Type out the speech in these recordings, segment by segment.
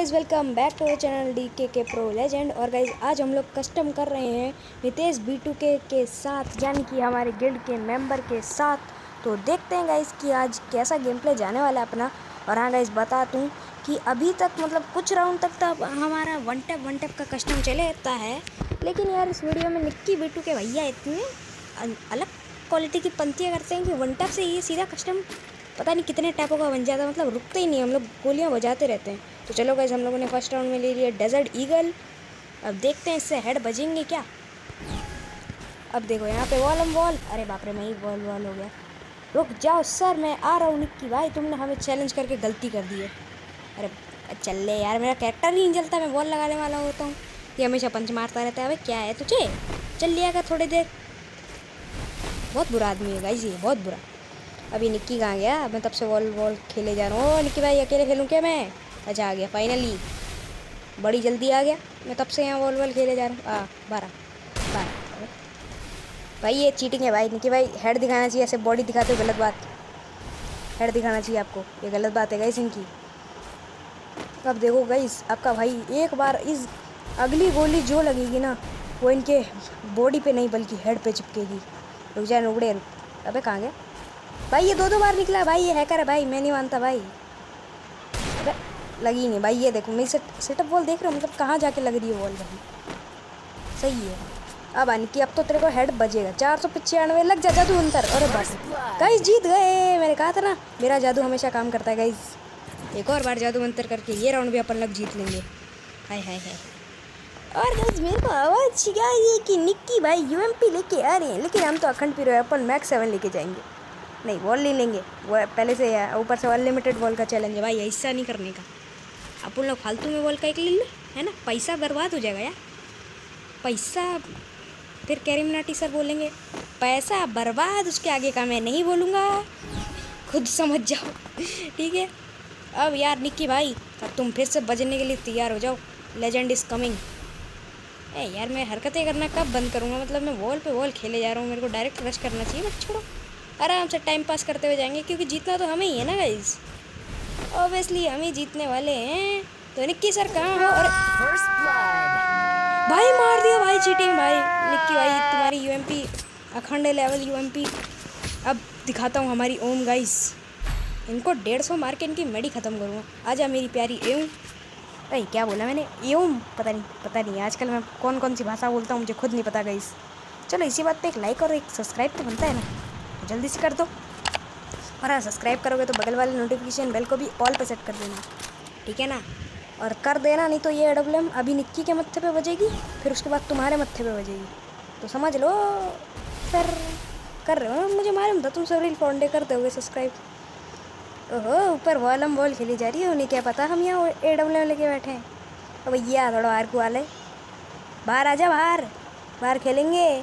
Guys, welcome back to our channel DKK pro legend. और guys आज हम लोग कस्टम कर रहे हैं नितेश B2K के साथ, यानी कि हमारे गिल्ड के मेंबर के साथ। तो देखते हैं गाइज़ कि आज कैसा गेम प्ले जाने वाला है अपना। और हाँ गाइज़, बता दूँ कि अभी तक मतलब कुछ राउंड तक तो हमारा वन टैप का कस्टम चले रहता है, लेकिन यार इस वीडियो में निक्की B2K भैया इतने अलग क्वालिटी की पंक्तियाँ करते हैं कि वन टैप से ये सीधा कस्टम पता नहीं कितने टैपों का बन जाता है, मतलब रुकते ही नहीं, हम लोग गोलियां बजाते रहते हैं। तो चलो गाइस, हम लोगों ने फर्स्ट राउंड में ले लिया डेजर्ट ईगल। अब देखते हैं इससे हेड बजेंगे क्या। अब देखो यहाँ पे वॉल, अरे बाप रे, मैं ही वॉल हो गया। रुक जाओ सर, मैं आ रहा हूँ निक्की भाई, तुमने हमें चैलेंज करके गलती कर दी है। अरे चल ले यार, मेरा कैरेक्टर ही नहीं चलता, मैं वॉल लगाने वाला होता हूँ, ये हमेशा पंच मारता रहता है। भाई क्या है तुझे, चल लिया कर थोड़ी देर। बहुत बुरा आदमी है गाइस ये, बहुत बुरा। अभी निक्की कहाँ गया, मैं तब से वॉल खेले जा रहा हूँ। निक्की भाई अकेले खेलूँ क्या मैं? अच्छा आ गया फाइनली, बड़ी जल्दी आ गया। मैं तब से यहाँ वॉल खेले जा रहा हूँ। 12 भाई ये चीटिंग है भाई। निक्की भाई हेड दिखाना चाहिए, ऐसे बॉडी दिखाते हो गलत बात। हेड दिखाना चाहिए आपको, ये गलत बात है गाइस इनकी। अब देखो गाइस, आपका भाई एक बार इस अगली गोली जो लगेगी ना, वो इनके बॉडी पे नहीं बल्कि हेड पे चिपकेगी। रुक जाए नुबड़े, अबे कहाँ गया भाई? ये दो बार निकला भाई, ये हैकर है भाई, मैं नहीं मानता भाई। अबे लगी नहीं भाई, ये देखो मेरी सेटअप वॉल देख रहे हो, मतलब कहाँ जाके लग रही है वॉल भाई। सही है। अब आनिकी, अब तो तेरे को हेड बजेगा। 495 लग जा जादू अंतर। अरे बस गाइस, जीत गए। मैंने कहा था ना, मेरा जादू हमेशा काम करता है गाइस। एक और बार जादू अंतर करके ये राउंड भी अपन लग जीत लेंगे। हाय हाय हाय। और गाइस मेरे को आवाज़ शिकायत है कि निक्की भाई UMP लेके आ रहे हैं, लेकिन हम तो अखंड पी रहे हैं, अपन मैक्स 7 लेके जाएंगे। नहीं वॉल नहीं लेंगे, वो पहले से है, ऊपर से अनलिमिटेड वॉल का चैलेंज है भाई, ऐसा नहीं करने का। अपन लोग फालतू में वॉल का एक ले लो, है ना, पैसा बर्बाद हो जाएगा यार। पैसा फिर कैरिमिनाटी सर बोलेंगे पैसा बर्बाद, उसके आगे का मैं नहीं बोलूँगा, खुद समझ जाओ। ठीक है। अब यार निक्की भाई, अब तुम फिर से बजने के लिए तैयार हो जाओ, लेजेंड इज़ कमिंग। ए यार मैं हरकतें करना कब बंद करूँगा? मतलब मैं वॉल खेले जा रहा हूँ, मेरे को डायरेक्ट रश करना चाहिए, बट छोड़ो, आराम से टाइम पास करते हुए जाएंगे, क्योंकि जीतना तो हमें ही है ना गाइस। ऑब्वियसली हम ही जीतने वाले हैं। तो निक्की सर कहाँ हो? और भाई मार दिया भाई, चीटिंग भाई। निक्की भाई तुम्हारी UMP अखंड लेवल UMP अब दिखाता हूँ हमारी ओम गाइस। इनको 150 मार के इनकी मेडी ख़त्म करूँगा। आजा मेरी प्यारी एम। भाई क्या बोला मैंने, एम? पता नहीं आजकल मैं कौन सी भाषा बोलता हूँ, मुझे खुद नहीं पता गाइस। चलो इसी बात पे एक लाइक और एक सब्सक्राइब तो बनता है ना, तो जल्दी से कर दो। और हाँ, सब्सक्राइब करोगे तो बगल वाले नोटिफिकेशन बेल को भी ऑल पे सेट कर देना, ठीक है ना? और कर देना, नहीं तो ये AWM अभी निक्की के मत्थे पे बजेगी, फिर उसके बाद तुम्हारे मत्थे पे बजेगी, तो समझ लो। फिर कर रहे हो मुझे मालूम था, तुम सब रील फॉन्डे कर दोगे सब्सक्राइब। ओहो, ऊपर वॉल खेली जा रही है, उन्हें क्या पता हम यहाँ AWM लेके बैठे हैं। तो भैया थोड़ा बाहर को वाले, बाहर आ जा, बाहर खेलेंगे।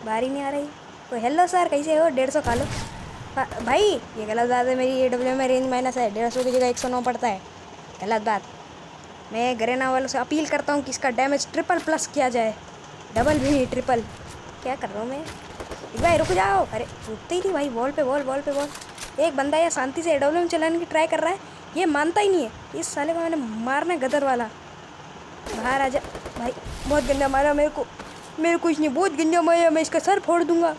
बाहर ही नहीं आ रही। तो हेलो सर कैसे हो? 150 खा लो भाई। ये गलत बात है, मेरी AWM में रेंज माइनस है, 150 की जगह 109 पड़ता है, गलत बात। मैं गरेना वालों से अपील करता हूँ कि इसका डैमेज ट्रिपल प्लस किया जाए, डबल भी नहीं, ट्रिपल। क्या कर रहा हूँ मैं भाई? रुक जाओ। अरे रुकते ही नहीं भाई, वॉल पे वॉल। एक बंदा या शांति से AWM चलाने की ट्राई कर रहा है, ये मानता ही नहीं है। इस साले को मैंने मारना है, गदर वाला। बाहर आ जा भाई, बहुत गंदा मारा मेरे को कुछ नहीं, बहुत गंदा मारा, मैं इसका सर फोड़ दूंगा।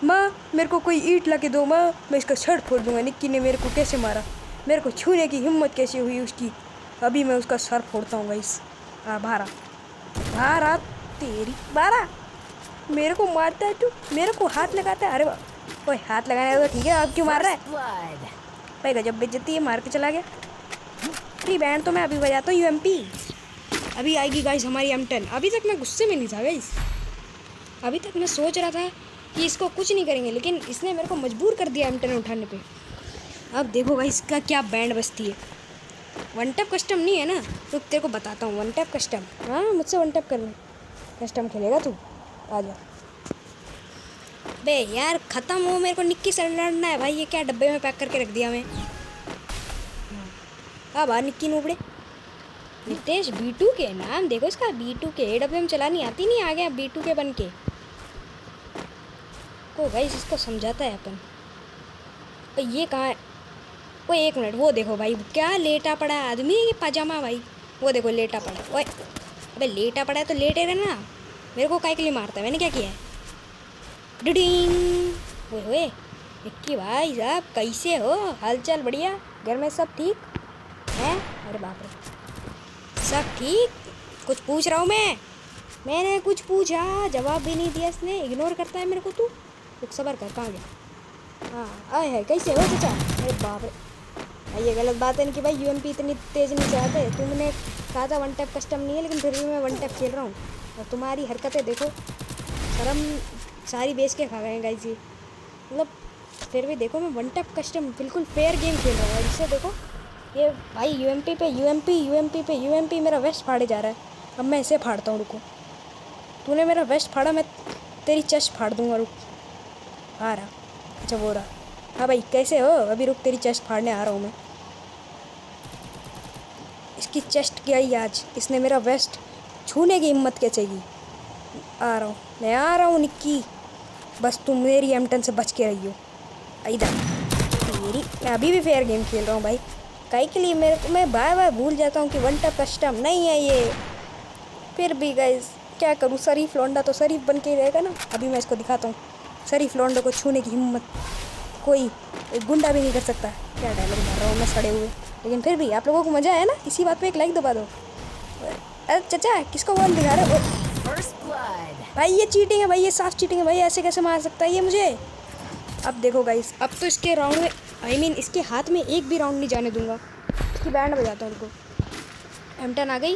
माँ मेरे को कोई ईंट ला के दो माँ, मैं इसका सर फोड़ दूंगा। निक्की ने मेरे को कैसे मारा, मेरे को छूने की हिम्मत कैसे हुई उसकी, अभी मैं उसका सर फोड़ता हूँ गाइस। बाहर आ तेरी, बाहर मेरे को मारता है तू, मेरे को हाथ लगाता है। अरे कोई हाथ लगाने तो ठीक है, अब क्यों मार रहा है भाई? गजब बेइज्जती है, मार के चला गया। फ्री बैंड तो मैं अभी बजाता हूँ UMP। अभी आएगी गाइस हमारी M10। अभी तक मैं गुस्से में नहीं था गाइस, अभी तक मैं सोच रहा था कि इसको कुछ नहीं करेंगे, लेकिन इसने मेरे को मजबूर कर दिया M10 उठाने पे। अब देखो गाइस इसका क्या बैंड बजती है। वन टैप कस्टम नहीं है ना, तो तेरे को बताता हूँ वन टैप कस्टम। हाँ मुझसे वन टैप करना कस्टम खेलेगा तू? आ जा बे यार, ख़त्म हो, मेरे को निक्की से लड़ना है भाई। ये क्या डब्बे में पैक करके रख दिया मैं? अब आ निक्की नूबड़े। नितेश B2K नाम देखो इसका, B2K। AWM चलानी आती नहीं, आ गया B2K बन के। को गाइस इसको समझाता है अपन। ये कहाँ है? वो एक मिनट, वो देखो भाई क्या लेटा पड़ा आदमी है, ये पाजामा भाई। वो देखो लेटा पड़ा है। ओए अबे लेटा पड़ा है तो लेटे रहना, मेरे को काय के लिए मारता है, मैंने क्या किया है? डिडिंग। ओए ओए निक्की भाई साहब कैसे हो, हालचाल बढ़िया, घर में सब ठीक हैं? अरे बाप रे सब ठीक? कुछ पूछ रहा हूँ मैंने कुछ पूछा, जवाब भी नहीं दिया इसने, इग्नोर करता है मेरे को तू। कुछ सबर कर, कहाँ गया? हाँ आए है, कैसे हो चाचा? अरे बाप रे भाई ये गलत बात है इनकी भाई, यूएमपी इतनी तेज़ नहीं चाहते। तुमने कहा था वन टैप कस्टम नहीं है, लेकिन फिर भी मैं वन टैप खेल रहा हूँ और तुम्हारी हरकतें देखो, शर्म सारी बेच के खा गए हैं गाइस ये। मतलब फिर भी देखो मैं वन टैप कस्टम बिल्कुल फेयर गेम खेल रहा हूँ और इससे देखो ये भाई यूएमपी पे यूएमपी मेरा वेस्ट फाड़े जा रहा है। अब मैं इसे फाड़ता हूँ, रुको। तूने मेरा वेस्ट फाड़ा, मैं तेरी चेस्ट फाड़ दूँगा, रुक। आ रहा, अच्छा वो रहा। हाँ भाई कैसे हो? अभी रुक, तेरी चेस्ट फाड़ने आ रहा हूँ मैं। इसकी चेस्ट क्या ही आज, इसने मेरा वेस्ट छूने की हिम्मत कैसे की? आ रहा हूँ, मैं आ रहा हूँ निक्की, बस तुम मेरी M10 से बच के रही हो। इधर मेरी, मैं अभी भी फेयर गेम खेल रहा हूँ भाई, काहे के लिए मेरे को, मैं बार बार भूल जाता हूँ कि वन टैप कस्टम नहीं है ये। फिर भी गाइस क्या करूँ, शरीफ लौंडा तो शरीफ बन के ही रहेगा ना। अभी मैं इसको दिखाता हूँ, शरीफ लौंडे को छूने की हिम्मत कोई गुंडा भी नहीं कर सकता। क्या डायलॉग मार रहा हूँ मैं सड़े हुए, लेकिन फिर भी आप लोगों को मज़ा आया ना, इसी बात पे एक लाइक दबा दो। अरे चाचा किसको बॉल दिखा रहे हो? भाई ये चीटिंग है भाई, ये साफ चीटिंग है भाई, ऐसे कैसे मार सकता है ये मुझे? अब देखो गाइस, अब तो इसके राउंड में इसके हाथ में एक भी राउंड नहीं जाने दूंगा। इसकी बैंड बजाता हूँ उनको। M10 आ गई।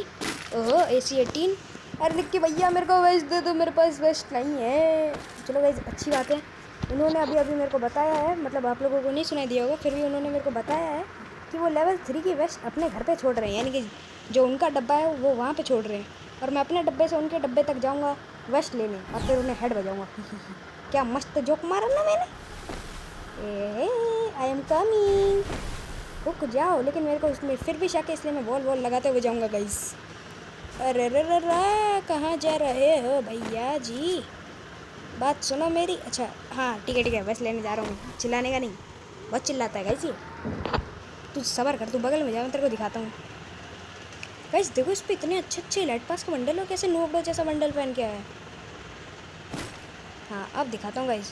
ओहो AC-18। अरे निक्की भैया मेरे को वेस्ट दे दो, मेरे पास वेस्ट नहीं है। चलो गाइस अच्छी बात है, उन्होंने अभी अभी मेरे को बताया है, मतलब आप लोगों को नहीं सुनाई दिया होगा, फिर भी उन्होंने मेरे को बताया है कि वो लेवल 3 की वेस्ट अपने घर पे छोड़ रहे हैं, यानी कि जो उनका डब्बा है वो वहाँ पे छोड़ रहे हैं और मैं अपने डब्बे से उनके डब्बे तक जाऊँगा वेस्ट लेने और फिर उन्हें हेड बजाऊँगा। क्या मस्त जोक मारा ना मैंने। आई एम कमिंग, रुक जाओ, लेकिन मेरे को इसमें फिर भी शक है, इसलिए मैं वॉल लगाते हुए जाऊँगा गाइस। अरे रे रे रे कहाँ जा रहे हो भैया जी, बात सुनो मेरी। अच्छा हाँ ठीक है बस लेने जा रहा हूँ, चिल्लाने का नहीं, बहुत चिल्लाता है गाइस ये। तू सबर कर, तू बगल में जा, मैं तेरे को दिखाता हूँ। गाइस देखो इस पर इतने अच्छे अच्छे लाइट पास का बंडल हो, कैसे नोबडो जैसा बंडल पहन के आया है। हाँ अब दिखाता हूँ गाइस,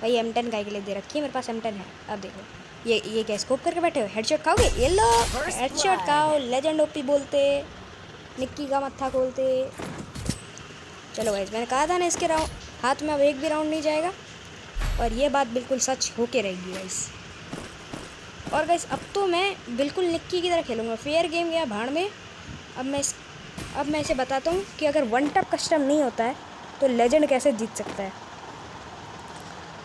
भाई M10 का के लिए दे रखी है, मेरे पास M10 है। अब देखो ये क्या स्कोप करके बैठे हो, हेडशॉट खाओगे? ये लो हेडशॉट खाओ, लेजेंड ओपी बोलते, निक्की का मत्था खोलते। चलो गाइस मैंने कहा था ना इसके हाथ में अब एक भी राउंड नहीं जाएगा और ये बात बिल्कुल सच होके रहेगी गाइस। और गाइस अब तो मैं बिल्कुल निक्की की तरह खेलूँगा, फेयर गेम गया भाड़ में। अब मैं इसे बताता हूँ कि अगर वन टैप कस्टम नहीं होता है तो लेजेंड कैसे जीत सकता है।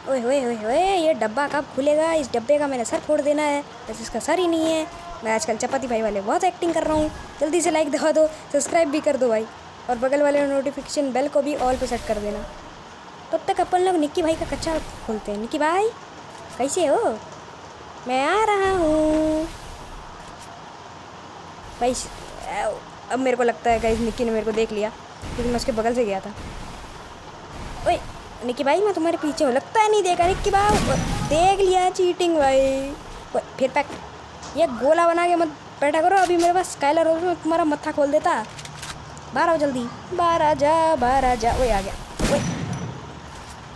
ओए होए होए होए ये डब्बा कब खुलेगा, इस डब्बे का मैंने सर फोड़ देना है, बस इसका सर ही नहीं है। मैं आजकल चपाती भाई वाले बहुत एक्टिंग कर रहा हूँ, जल्दी से लाइक दबा दो, सब्सक्राइब भी कर दो भाई, और बगल वाले नोटिफिकेशन बेल को भी ऑल पे सेट कर देना। तब तक अपन लोग निक्की भाई का कच्चा खोलते हैं। निक्की भाई कैसे हो? मैं आ रहा हूँ भाई। अब मेरे को लगता है गाइस निक्की ने मेरे को देख लिया, क्योंकि मैं उसके बगल से गया था। ओए निक्की भाई मैं तुम्हारे पीछे हूँ, लगता है नहीं देखा निक्की भाई, देख लिया चीटिंग भाई। फिर पैक ये गोला बना के मत बैठा करो, अभी मेरे पास स्काइलर हो तो तुम्हारा मत्था खोल देता। बाहर आओ जल्दी, बाहर आ जा। ओए आ गया, ओए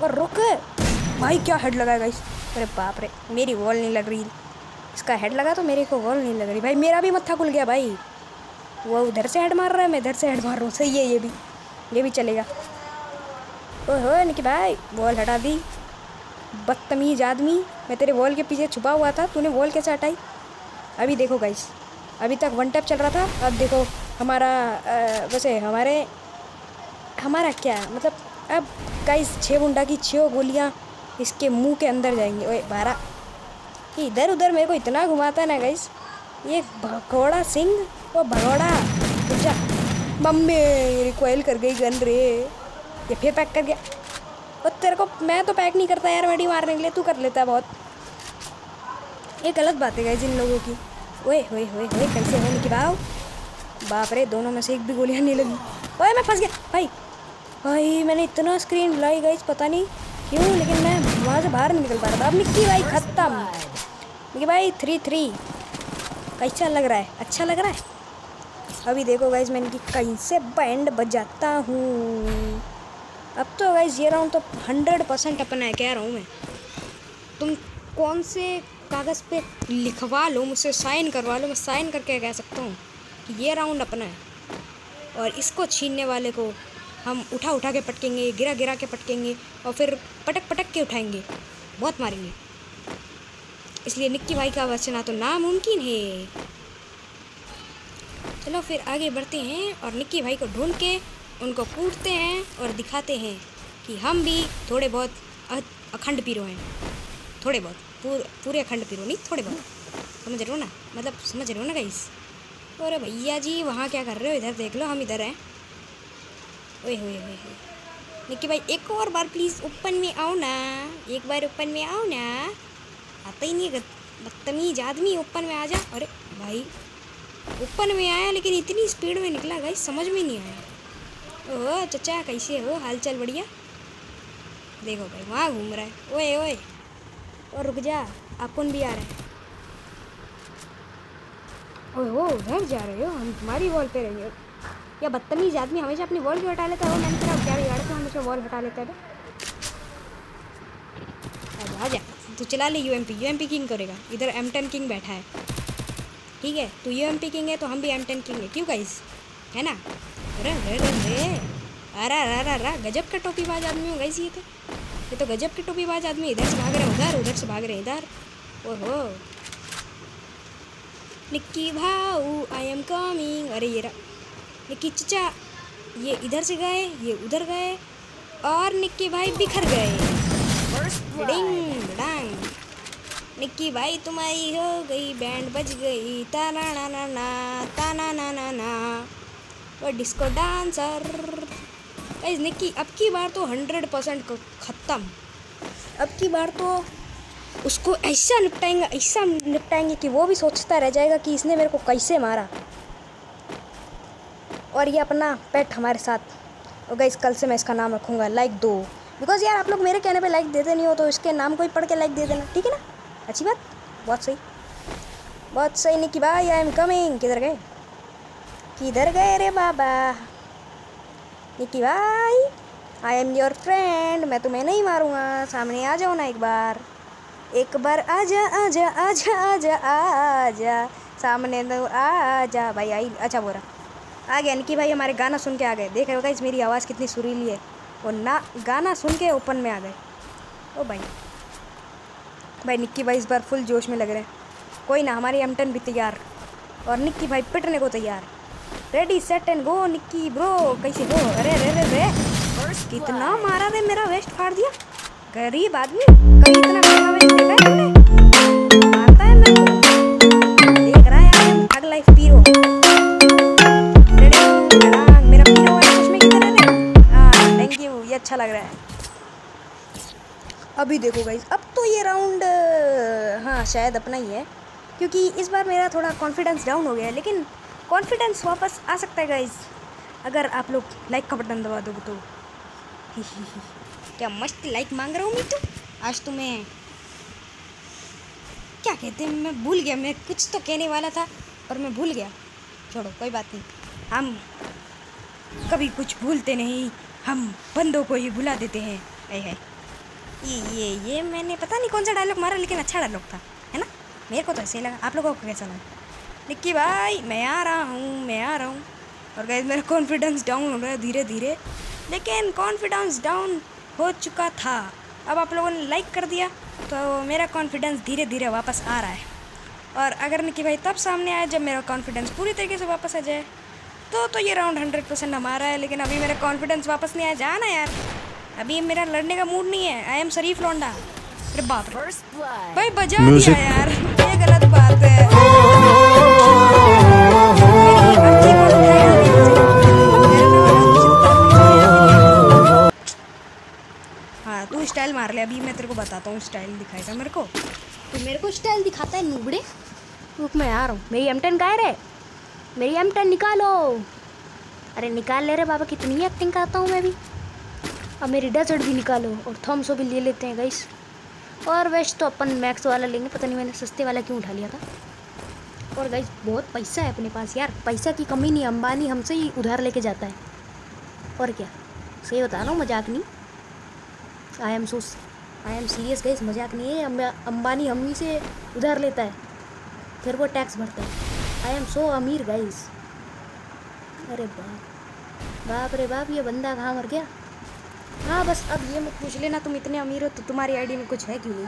और रुक भाई, क्या हेड लगा गाइस। अरे बाप रे मेरी वॉल नहीं लग रही, इसका हेड लगा तो मेरे को वॉल नहीं लग रही भाई, मेरा भी मत्था खुल गया भाई। वो उधर से हेड मार रहा है, मैं इधर से हेड मार रहा हूँ, सही है ये भी चलेगा। ओहो निक्की भाई वॉल हटा दी, बदतमीज आदमी। मैं तेरे वॉल के पीछे छुपा हुआ था, तूने वॉल कैसे हटाई? अभी देखो गाइस, अभी तक वन टैप चल रहा था, अब देखो हमारा वैसे हमारा क्या मतलब, अब गाइस 6 गुंडा की 6 गोलियाँ इसके मुंह के अंदर जाएंगी। ओए 12 इधर उधर मेरे को इतना घुमाता है ना गाइस ये भगोड़ा सिंह। वो भगोड़ा जा, मम्मी रिकॉइल कर गई गन रे, ये फिर पैक कर गया। और तेरे को मैं तो पैक नहीं करता यार, मेडी मारने के लिए तू कर लेता है बहुत, ये गलत बात है गाइस इन लोगों की। ओए होए होए होए कैसे हो निक्की बाप रे, दोनों में से एक भी गोलियाँ नहीं लगी। ओए मैं फंस गया भाई मैंने इतना स्क्रीन लाई गाइस पता नहीं क्यों, लेकिन मैं वहाँ से बाहर नहीं निकल पा रहा था। अब निक्की भाई ख़त्म। निक्की भाई 3-3 कैसा लग रहा है? अच्छा लग रहा है। अभी देखो गाइस मैं इनकी कहीं से बैंड बजाता हूँ। अब तो गाइस ये राउंड तो 100% अपना है, कह रहा हूँ मैं। तुम कौन से कागज़ पे लिखवा लो, मुझसे साइन करवा लो, मैं साइन करके कह सकता हूँ कि ये राउंड अपना है। और इसको छीनने वाले को हम उठा उठा के पटकेंगे, गिरा गिरा के पटकेंगे और फिर पटक पटक के उठाएंगे, बहुत मारेंगे। इसलिए निक्की भाई का बचना तो नामुमकिन है। चलो फिर आगे बढ़ते हैं और निक्की भाई को ढूंढ के उनको कूटते हैं और दिखाते हैं कि हम भी थोड़े बहुत अखंड पीरो हैं। थोड़े बहुत, पूरे अखंड पीरो नहीं, थोड़े बहुत। समझ रहे हो ना, मतलब समझ रहे हो ना गाइस। अरे भैया जी वहाँ क्या कर रहे हो, इधर देख लो, हम इधर हैं। ओए होए होए निक्की भाई एक और बार प्लीज़ ओपन में आओ ना, एक बार ओपन में आओ ना। आता ही नहीं है बदतमीज आदमी, ओपन में आ जा। अरे भाई ओपन में आया लेकिन इतनी स्पीड में निकला गाइस, समझ में नहीं आया। ओह चचा कैसे हो, हाल चाल बढ़िया। देखो भाई वहाँ घूम रहा है। ओए ओए और रुक जा, आप कौन भी आ रहा है। ओए हो उधर जा रहे हो, हम तुम्हारी वॉल पे रहेंगे। या बदतमीज आदमी हमेशा अपनी वॉल क्यों हटा लेता है। वो मैंने तेरा क्या बिगाड़ा तो हमेशा वॉल हटा लेता है। आ जा तू चला ले यूएमपी किंग करेगा। इधर M10 किंग बैठा है, ठीक है। तो यूएमपी किंग है तो हम भी M10 किंग है, क्यों गाइस, है ना। अरे अरे अरे अरे अरे अरे गजब का टोपीबाज आदमी हो गाइस ये तो गजब के टोपीबाज आदमी। इधर से भाग रहे हैं उधर, उधर से भाग रहे हैं इधर। ओहो निक्की भाऊ आई एम कमिंग। अरे ये रहा निक्की चचा, ये इधर से गए, ये उधर गए और निक्की भाई बिखर गए। डिंग डांग निक्की भाई तुम्हारी हो गई, बैंड बज गई, ताना ना ना ना ताना ना ना ना। वो डिस्को डांसर गाइस। निक्की अब की बार तो 100% ख़त्म। अब की बार तो उसको ऐसा निपटाएंगे कि वो भी सोचता रह जाएगा कि इसने मेरे को कैसे मारा। और ये अपना पेट हमारे साथ। और गाइस कल से मैं इसका नाम रखूँगा लाइक 2, बिकॉज यार आप लोग मेरे कहने पे लाइक देते नहीं हो, तो इसके नाम को ही पढ़ के लाइक दे देना, ठीक है ना। अच्छी बात, बहुत सही बहुत सही। निक्की भाई आई एम कमिंग। किधर गए, किधर गए रे बाबा। निक्की भाई आई एम योर फ्रेंड, मैं तुम्हें नहीं मारूंगा, सामने आ जाओ ना एक बार आजा आजा आजा आजा आजा सामने तो आजा भाई। आई अच्छा बोरा आ गया निक्की भाई, हमारे गाना सुन के आ गए। देख रहे हो गाइस मेरी आवाज़ कितनी सुरीली है, और ना गाना सुन के ओपन में आ गए। ओ भाई निक्की भाई इस बार फुल जोश में लग रहे हैं। कोई ना, हमारी M10 भी तैयार और निक्की भाई पिटने को तैयार। Ready set and go Nikki bro, कैसे हो। अरे अरे अरे कितना मारा रे, मेरा वेस्ट फाड़ दिया। गरीब आदमी, कभी इतना महंगा वेस्ट देखा है तुमने। मारता है मेरे को, देख रहा है यार ठग लाइफ पीरो। मेरा पीरो है उसमें किधर है। हाँ थैंक यू, ये अच्छा लग रहा है। अभी देखो गाइस अब तो ये राउंड हाँ शायद अपना ही है, क्योंकि इस बार मेरा थोड़ा कॉन्फिडेंस डाउन हो गया है, लेकिन कॉन्फिडेंस वापस आ सकता है गाइस अगर आप लोग लाइक का बटन दबा दोगे तो। क्या मस्त लाइक मांग रहा हूँ मैं तो आज। तुम्हें क्या कहते हैं, मैं भूल गया, मैं कुछ तो कहने वाला था और मैं भूल गया। छोड़ो कोई बात नहीं, हम कभी कुछ भूलते नहीं, हम बंदों को ही भुला देते हैं। है ये मैंने पता नहीं कौन सा डायलॉग मारा, लेकिन अच्छा डायलॉग था, है ना। मेरे को तो ऐसे ही लगा, आप लोगों को कैसा लगा। निक्की भाई मैं आ रहा हूँ। और गाइस मेरा कॉन्फिडेंस डाउन हो रहा है धीरे धीरे, लेकिन कॉन्फिडेंस डाउन हो चुका था। अब आप लोगों ने लाइक कर दिया तो मेरा कॉन्फिडेंस धीरे धीरे वापस आ रहा है। और अगर निक्की भाई तब सामने आए जब मेरा कॉन्फिडेंस पूरी तरीके से वापस आ जाए तो ये राउंड 100% हमारा है। लेकिन अभी मेरा कॉन्फिडेंस वापस नहीं आया, जाना यार, अभी मेरा लड़ने का मूड नहीं है। आई एम शरीफ लौंडा। अरे बाप रे भाई बजा दिया यार, ये गलत बात है। हाँ तू स्टाइल मार ले, अभी मैं तेरे को बताता हूँ स्टाइल दिखाएगा मेरे को। तो मेरे को स्टाइल दिखाता है नूबड़े। रुक मैं आ रहा हूँ। मेरी M10 कहाँ है रे, मेरी M10 निकालो। अरे निकाल ले रे बाबा, कितनी एक्टिंग करता हूँ मैं भी। अब मेरी डेजर्ट भी निकालो और थम्सो भी ले लेते हैं गाइस। और वेस्ट तो अपन मैक्स वाला लेंगे, पता नहीं मैंने सस्ते वाला क्यों उठा लिया था। और गाइस बहुत पैसा है अपने पास यार, पैसा की कमी नहीं, अंबानी हमसे ही उधार लेके जाता है। और क्या, सही बता रहा हूँ, मजाक नहीं। आई एम सीरियस गाइस, मजाक नहीं है। अंबानी हम ही से उधार लेता है, फिर वो टैक्स भरता है। आई एम सो अमीर गाइस। अरे बाप, बाप रे बाप, ये बंदा कहाँ मर गया। हाँ बस अब ये मत पूछ लेना तुम इतने अमीर हो तो तुम्हारी आईडी में कुछ है क्यों नहीं,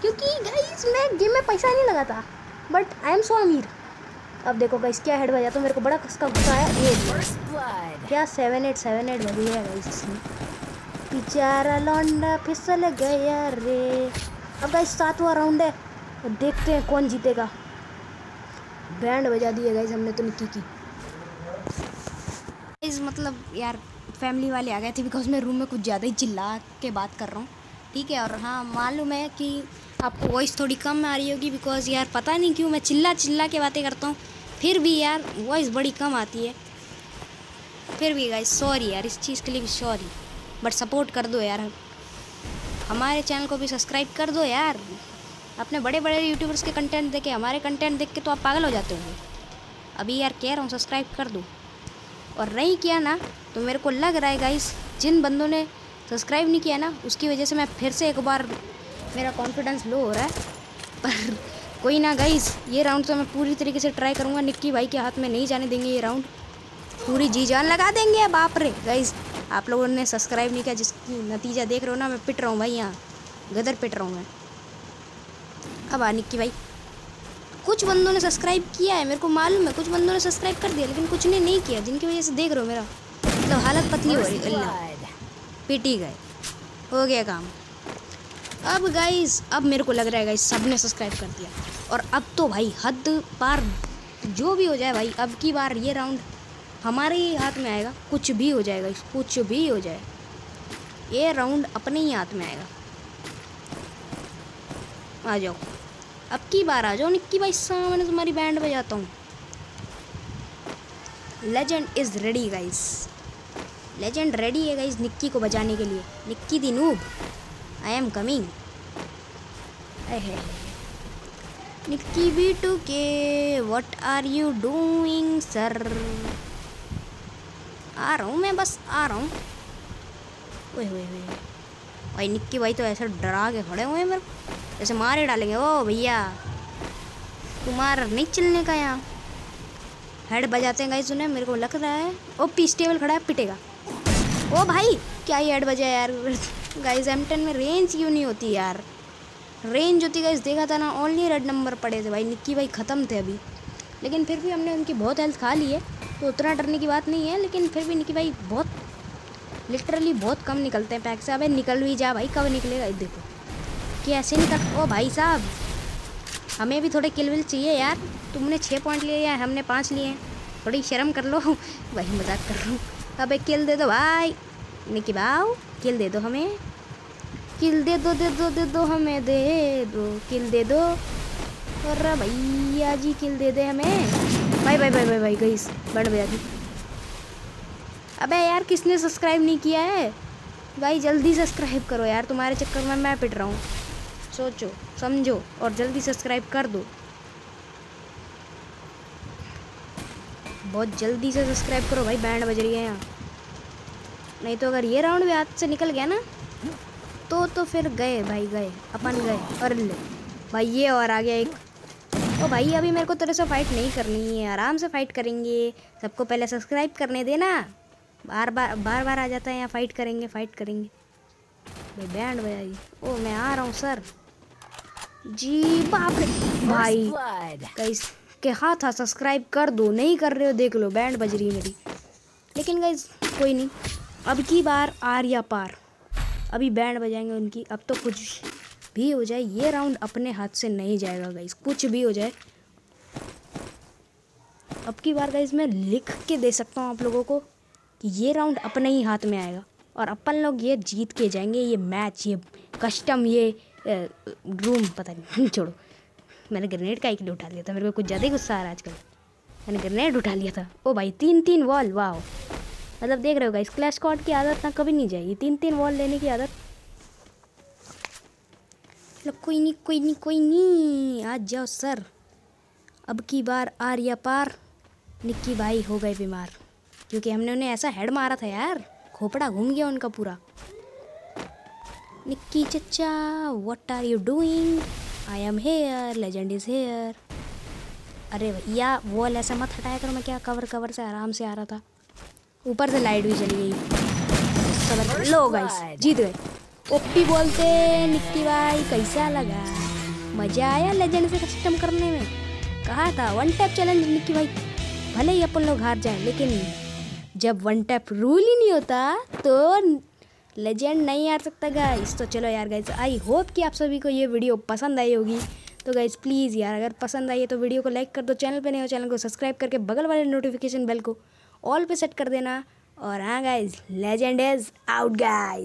क्योंकि गाइस मैं गेम में पैसा नहीं लगाता, बट आई एम सो अमीर। अब देखो गाइस क्या हेड बजा, तो मेरे को बड़ा कसका गुस्सा आया। ये क्या 7-8 बजी है गाइस इसमें, बेचारा लौंडा फिसल गया रे। अब गाइस 7वां राउंड है और देखते हैं कौन जीतेगा। बैंड बजा दिए गाइस हमने तो निक्की की। गाइस मतलब यार फैमिली वाले आ गए थे, बिकॉज मैं रूम में कुछ ज़्यादा ही चिल्ला के बात कर रहा हूँ, ठीक है। और हाँ मालूम है कि आपको वॉइस थोड़ी कम आ रही होगी, बिकॉज यार पता नहीं क्यों मैं चिल्ला के बातें करता हूँ, फिर भी यार वॉइस बड़ी कम आती है। फिर भी गाइस सॉरी यार, इस चीज़ के लिए भी सॉरी, बट सपोर्ट कर दो यार, हमारे चैनल को भी सब्सक्राइब कर दो यार। अपने बड़े बड़े यूट्यूबर्स के कंटेंट देखे, हमारे कंटेंट देख के तो आप पागल हो जाते होंगे। अभी यार कह रहा हूँ सब्सक्राइब कर दो, और नहीं किया ना तो मेरे को लग रहा है गाइस जिन बंदों ने सब्सक्राइब नहीं किया ना उसकी वजह से मैं फिर से एक बार मेरा कॉन्फिडेंस लो हो रहा है। पर कोई ना गाइस, ये राउंड तो मैं पूरी तरीके से ट्राई करूँगा, निक्की भाई के हाथ में नहीं जाने देंगे ये राउंड, पूरी जी जान लगा देंगे। बाप रे गाइस, आप लोगों ने सब्सक्राइब नहीं किया, जिसकी नतीजा देख रहे हो ना, मैं पिट रहा हूँ भाई, यहाँ गदर पिट रहा हूँ मैं। अब आ निक्की भाई, कुछ बंदों ने सब्सक्राइब किया है, मेरे को मालूम है, कुछ बंदों ने सब्सक्राइब कर दिया, लेकिन कुछ ने नहीं किया, जिनकी वजह से देख रहे हो मेरा मतलब हालत पतली हो रही। अल्लाह, पिट ही गए, हो गया काम। अब गाइस अब मेरे को लग रहा है गाइस सब ने सब्सक्राइब कर दिया, और अब तो भाई हद पार जो भी हो जाए भाई, अब की बार ये राउंड हमारे ही हाथ में आएगा, कुछ भी हो जाएगा, कुछ भी हो जाए, ये राउंड अपने ही हाथ में आएगा। आ जाओ, अब की बार आ जाओ निक्की भाई, सामने तुम्हारी बैंड बजाता हूँ। Legend is ready guys, legend ready है गाइस निक्की को बजाने के लिए। Nikki the noob, I am coming. Nikki B2K, what are you doing sir. आ रहा हूँ मैं, बस आ रहा हूँ। ओए ओए ओए भाई, निक्की भाई तो ऐसे डरा के खड़े हुए हैं मेरे को, जैसे मारे डालेंगे। ओ भैया तुम्हारा नहीं चलने का, यहाँ हेड बजाते हैं गाइस उन्हें, मेरे को लग रहा है। ओ पीस टेबल खड़ा है, पिटेगा। ओ भाई क्या ही हेड बजा यार गाइस, M10 में रेंज क्यों नहीं होती यार, रेंज होती गाइस, देखा था ना, ओनली रेड नंबर पड़े थे भाई, निक्की भाई ख़त्म थे अभी, लेकिन फिर भी हमने उनकी बहुत हेल्थ खा ली है, तो उतना डरने की बात नहीं है। लेकिन फिर भी निक्की भाई बहुत लिटरली बहुत कम निकलते हैं पैक से। अबे निकल भी जा भाई, कब निकलेगा देखो कि ऐसे निकल। ओ भाई साहब, हमें भी थोड़े किल विल चाहिए यार, तुमने 6 पॉइंट लिए हैं, हमने 5 लिए हैं, थोड़ी शर्म कर लो भाई, मजाक कर रहा हूँ। अबे किल दे दो भाई, निक्की भाव किल दे दो हमें, किल दे दो हमें, दे दो किल दे दो, और भैया जी किल दे दे हमें। भाई भाई भाई भाई भाई गाइस बढ़ गया थी। अबे यार किसने सब्सक्राइब नहीं किया है भाई, जल्दी सब्सक्राइब करो यार, तुम्हारे चक्कर में मैं पिट रहा हूँ, सोचो समझो और जल्दी सब्सक्राइब कर दो, बहुत जल्दी से सब्सक्राइब करो भाई, बैंड बज रही है यहाँ। नहीं तो अगर ये राउंड भी हाथ से निकल गया ना तो फिर गए भाई, गए अपन गए। और ले भाई ये और आ गया एक। ओ भाई अभी मेरे को तेरे से फाइट नहीं करनी है, आराम से फाइट करेंगे, सबको पहले सब्सक्राइब करने देना, बार बार आ जाता है यहाँ, फाइट करेंगे भाई, बैंड बजाइए। ओ मैं आ रहा हूँ सर जी। बाप रे भाई, गाइस के हाथ था, सब्सक्राइब कर दो, नहीं कर रहे हो देख लो, बैंड बज रही है मेरी। लेकिन गाइस कोई नहीं, अब की बार आर या पार, अभी बैंड बजाएंगे उनकी। अब तो कुछ भी हो जाए ये राउंड अपने हाथ से नहीं जाएगा गाइस, कुछ भी हो जाए। अब की बार गाइस मैं लिख के दे सकता हूँ आप लोगों को कि ये राउंड अपने ही हाथ में आएगा, और अपन लोग ये जीत के जाएंगे, ये मैच, ये कस्टम, ये रूम, पता नहीं छोड़ो। मैंने ग्रेनेड का एक उठा लिया था, मेरे को कुछ ज़्यादा ही गुस्सा आ रहा है आजकल, मैंने ग्रेनेड उठा लिया था। ओ भाई 3 वॉल, वाह, मतलब देख रहे हो गाइस, क्लैश स्क्वाड की आदत ना कभी नहीं जाएगी, 3 वॉल लेने की आदत। चलो कोई नहीं, आ जाओ सर, अब की बार आर या पार। निक्की भाई हो गए बीमार क्योंकि हमने उन्हें ऐसा हेड मारा था यार, खोपड़ा घूम गया उनका पूरा। निक्की चचा what are you doing? I am here, legend is here. अरे भैया वॉल ऐसा मत हटाया करो, मैं क्या कवर से आराम से आ रहा था। ऊपर से लाइट भी चली गई। कवर लो गाइस, जीत गए। ओपी बोलते निक्की भाई, कैसा लगा? मजा आया लेजेंड से कस्टम करने में? कहा था वन टैप चैलेंज निक्की भाई, भले ही अपन लोग हार जाएं लेकिन जब वन टैप रूल ही नहीं होता तो लेजेंड नहीं हार सकता गाइस। तो चलो यार गाइस, आई होप कि आप सभी को ये वीडियो पसंद आई होगी। तो गाइस प्लीज़ यार, अगर पसंद आई है तो वीडियो को लाइक कर दो, चैनल पे नहीं हो चैनल को सब्सक्राइब करके बगल वाले नोटिफिकेशन बेल को ऑल पे सेट कर देना। और हाँ guys, legend is out guys.